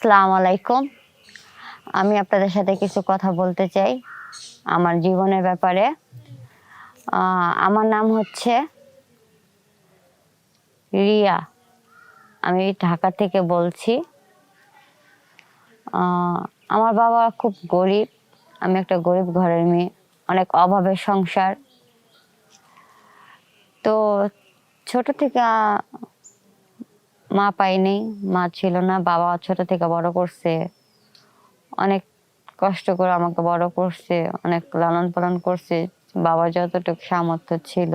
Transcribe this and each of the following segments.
আসসালামু আলাইকুম। আমি আপনাদের সাথে কিছু কথা বলতে চাই আমার জীবনের ব্যাপারে। আমার নাম হচ্ছে রিয়া। আমি ঢাকা থেকে বলছি। আমার বাবা খুব গরিব। আমি একটা গরিব ঘরের মেয়ে, অনেক অভাবের সংসার। তো ছোট থেকে মা পাইনি, মা ছিল না। বাবা ছোট থেকে বড় করছে, অনেক কষ্ট করে আমাকে বড় করছে, অনেক লালন পালন করছে। বাবা যতটুকু সামর্থ্য ছিল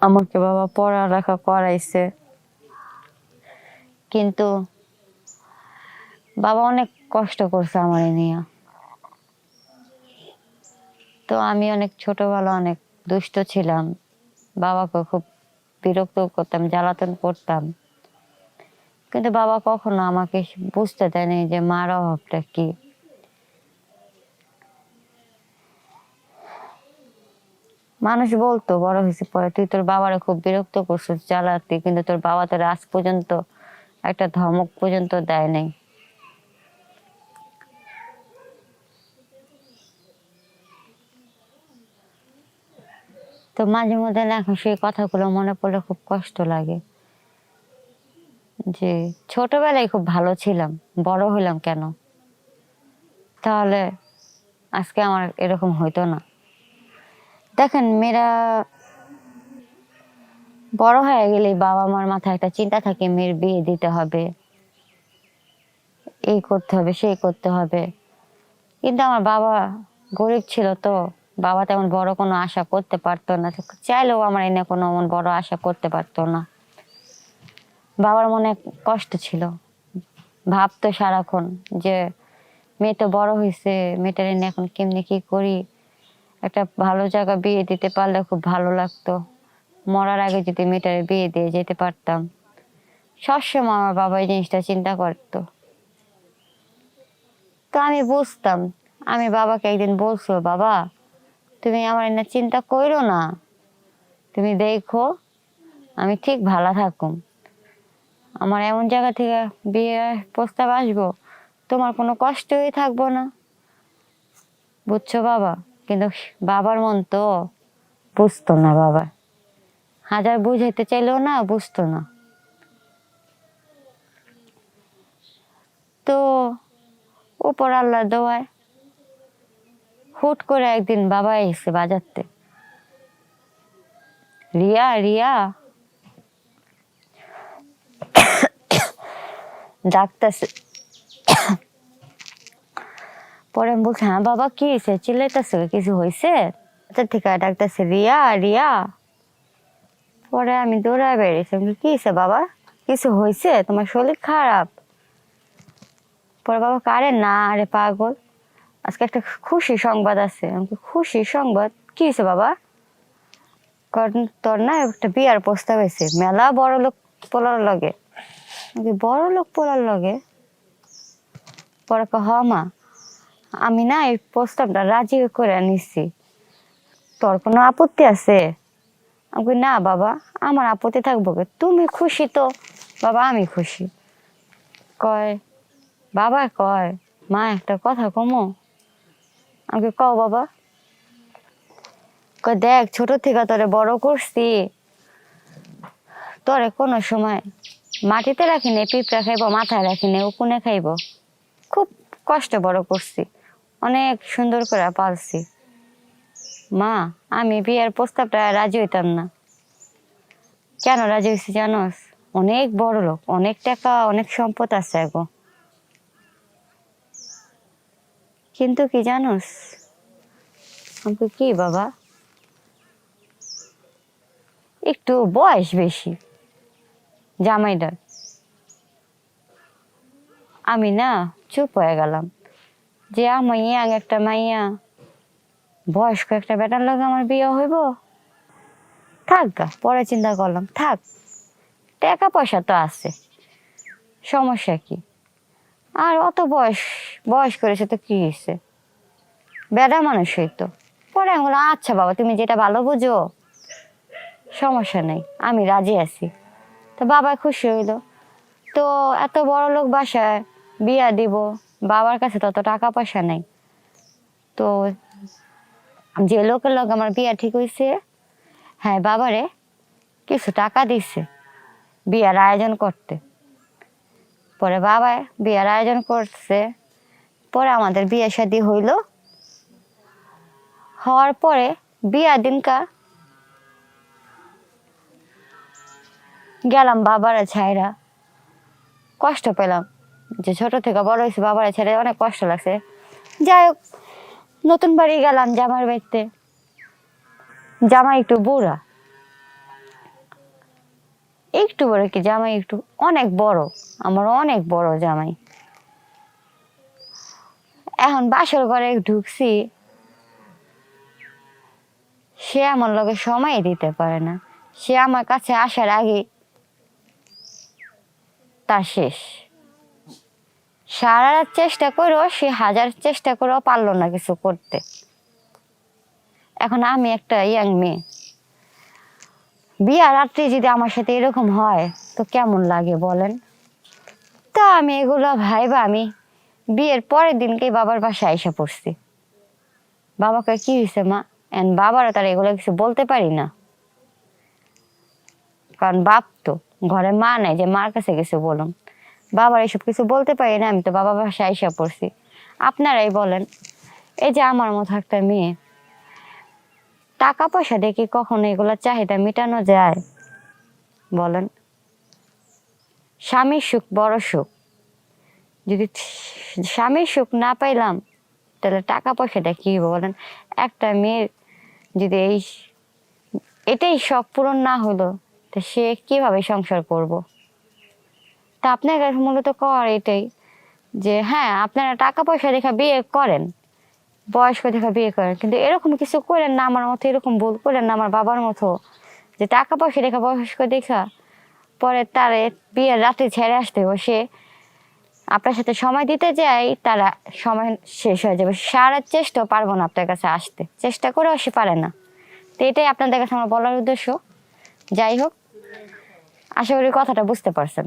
আমাকে বাবা পড়ালেখা করাইছে, কিন্তু বাবা অনেক কষ্ট করছে আমার নিয়ে। তো আমি অনেক ছোটবেলা অনেক দুষ্ট ছিলাম, বাবাকে খুব বিরক্ত করতাম, জ্বালাতন করতাম। কিন্তু বাবা কখনো আমাকে বুঝতে দেয়নি যে মার অভাবটা কি। মানুষ বলতো বড় হয়েছে পরে তুই তোর বাবারে খুব বিরক্ত করছিস, জ্বালাতি, কিন্তু তোর বাবা তোর আজ পর্যন্ত একটা ধমক পর্যন্ত দেয় নাই। তো মাঝে মধ্যে না এখন সেই কথাগুলো মনে পড়লে খুব কষ্ট লাগে যে ছোটবেলায় খুব ভালো ছিলাম, বড় হইলাম কেন? তাহলে আজকে আমার এরকম হইতো না। দেখেন, মেয়েরা বড় হয়ে গেলে বাবা মার মাথায় একটা চিন্তা থাকে, মেয়ের বিয়ে দিতে হবে, এই করতে হবে, সেই করতে হবে। কিন্তু আমার বাবা গরিব ছিল, তো বাবা তেমন বড় কোনো আশা করতে পারতো না। চাইলেও আমার এনে কোনো এমন বড় আশা করতে পারতো না। বাবার মনে কষ্ট ছিল, ভাবতো সারাক্ষণ যে মেয়ে তো বড় হয়েছে, মেয়েটার এনে এখন কেমনি কি করি, একটা ভালো জায়গা বিয়ে দিতে পারলে খুব ভালো লাগতো। মরার আগে যদি মেয়েটার বিয়ে দিয়ে যেতে পারতাম। সবসময় আমার বাবা এই জিনিসটা চিন্তা করতো। তো আমি বুঝতাম। আমি বাবাকে একদিন বলছো, বাবা তুমি আমার এনে চিন্তা করো না, তুমি দেখো আমি ঠিক ভালো থাকুম, আমার এমন জায়গা থেকে বিয়ে প্রস্তাব আসবো, তোমার কোনো কষ্টই থাকবো না, বুঝছো বাবা? কিন্তু বাবার মন তো বুঝতো না। বাবা হাজার বুঝাইতে চাইলেও না, বুঝতো না। তো উপর আল্লাহ দোয়ায় হুট করে একদিন বাবা এসে বাজাতে, রিয়া রিয়া ডাকতেছে। পরে আমি বলছি, হ্যাঁ বাবা কি হয়েছে, চিল্লাইতেছে, কিছু হয়েছে? ঠিক আছে, ডাকতেছে রিয়া রিয়া। পরে আমি দৌড়ায় বেরিয়েছি, কি হয়েছে বাবা, কিছু হয়েছে, তোমার শরীর খারাপ? পরে বাবা আরে না, আরে পাগল, আজকে একটা খুশি সংবাদ আছে। আমাকে খুশি সংবাদ? কি হয়েছে বাবা? কারণ তোর না একটা বিয়ার প্রস্তাব আছে, মেলা বড় লোক পোলার লগে। বড় লোক পোলার লগে? পরে হ মা, আমি না এই প্রস্তাবটা রাজি করে নিচ্ছি, তোর কোনো আপত্তি আছে? আমি না বাবা, আমার আপত্তি থাকবো কে, তুমি খুশি তো বাবা, আমি খুশি। কয় বাবা, কয় মা একটা কথা কমো। আমাকে কও বাবা। কয় দেখ, ছোট থেকে তোরে বড় করছি, তোরে কোনো সময় মাটিতে রাখিনি, পিঁপড়া খাইবো মাথায় রাখিনি, উকুনে খাইবো, খুব কষ্ট বড় করছি, অনেক সুন্দর করে পালছি। মা, আমি বিয়ের প্রস্তাবটা রাজি হইতাম না। কেন রাজি হয়েছি জানোস? অনেক বড় লোক, অনেক টাকা, অনেক সম্পদ আছে গো। কিন্তু কি জানোস? আমি কি বাবা, একটু বয়স বেশি জামাইটার। আমি না চুপ হয়ে গেলাম যে আমার ইয়াং একটা মাইয়া, বয়স্ক একটা বেটার লগে আমার বিয়ে হইব? থাক গা, পরে চিন্তা করলাম, থাক, টাকা পয়সা তো আছে, সমস্যা কি? আর অত বয়স বয়স করেছে তো কি হয়েছে, বেড়া মানুষ হইতো। পরে আমি বললাম, আচ্ছা বাবা তুমি যেটা ভালো বুঝো, সমস্যা নেই, আমি রাজি আছি। তো বাবা খুশি হইলো। তো এত বড় লোক বাসায় বিয়া দিব, বাবার কাছে তত টাকা পয়সা নাই। তো যে লোকের লোক আমার বিয়া ঠিক হয়েছে, হ্যাঁ বাবারে কিছু টাকা দিচ্ছে বিয়ার আয়োজন করতে। পরে বাবা বিয়ার আয়োজন করছে, পরে আমাদের বিয়ে শাদী হইল। হওয়ার পরে বিয়ার দিনকা গেলাম বাবারা ছাইরা, কষ্ট পেলাম যে ছোট থেকে বড় হয়েছে বাবারা ছেড়ে, অনেক কষ্ট লাগছে। যাই হোক, নতুন বাড়ি গেলাম জামার বাড়িতে। জামাই একটু বুড়া, একটু বড় কি জামাই একটু অনেক বড়, আমার অনেক বড় জামাই। এখন বাসর ঘরে ঢুকছি, সে আমার লগে সময় দিতে পারে না। সে আমার কাছে আসার আগে তার শেষ। সারা রাত চেষ্টা করেও সে হাজার চেষ্টা করেও পারলো না কিছু করতে। এখন আমি একটা ইয়াং মেয়ে, বিয়া রাত্রি যদি আমার সাথে এরকম হয় তো কেমন লাগে বলেন। তা আমি এগুলো ভাইবা আমি বিয়ের পরের দিনকেই বাবার বাসায় আইসা পড়ছি। বাবাকে কি হয়েছে মা, এন্ড বাবারা তারা এগুলো কিছু বলতে পারি না, কারণ বাপ তো ঘরে মা নাই যে মার কাছে কিছু বলুন। বাবার এসব কিছু বলতে পারি না, আমি তো বাবার বাসায় আইসা পড়ছি। আপনারাই বলেন, এই যে আমার মতো একটা মেয়ে, টাকা পয়সা দেখি কখনো এগুলো চাহিদা মেটানো যায় বলেন? স্বামীর সুখ বড় সুখ, যদি স্বামীর সুখ না পাইলাম তাহলে টাকা পয়সাটা কি বলেন? একটা মেয়ের যদি এটাই শখ পূরণ না হলো, তো সে কিভাবে সংসার করব? তা আপনার কাছে মূলত কর এটাই যে হ্যাঁ আপনারা টাকা পয়সা দেখা বিয়ে করেন, বয়স্ক দেখা বিয়ে করেন, কিন্তু এরকম কিছু করেন না আমার মতো, এরকম ভুল করেন না আমার বাবার মতো, যে টাকা পয়সা দেখা বয়স্ক দেখা পরে তারে বিয়ের রাতে ছেড়ে আসতে বসে আপনার সাথে সময় দিতে যাই, তারা সময় শেষ হয়ে যাবে। সারা চেষ্টাও পারবো না আপনার কাছে আসতে, চেষ্টা করেও সে পারে না। তো এটাই আপনাদের কাছে আমার বলার উদ্দেশ্য। যাই হোক, আশা করি কথাটা বুঝতে পারছেন।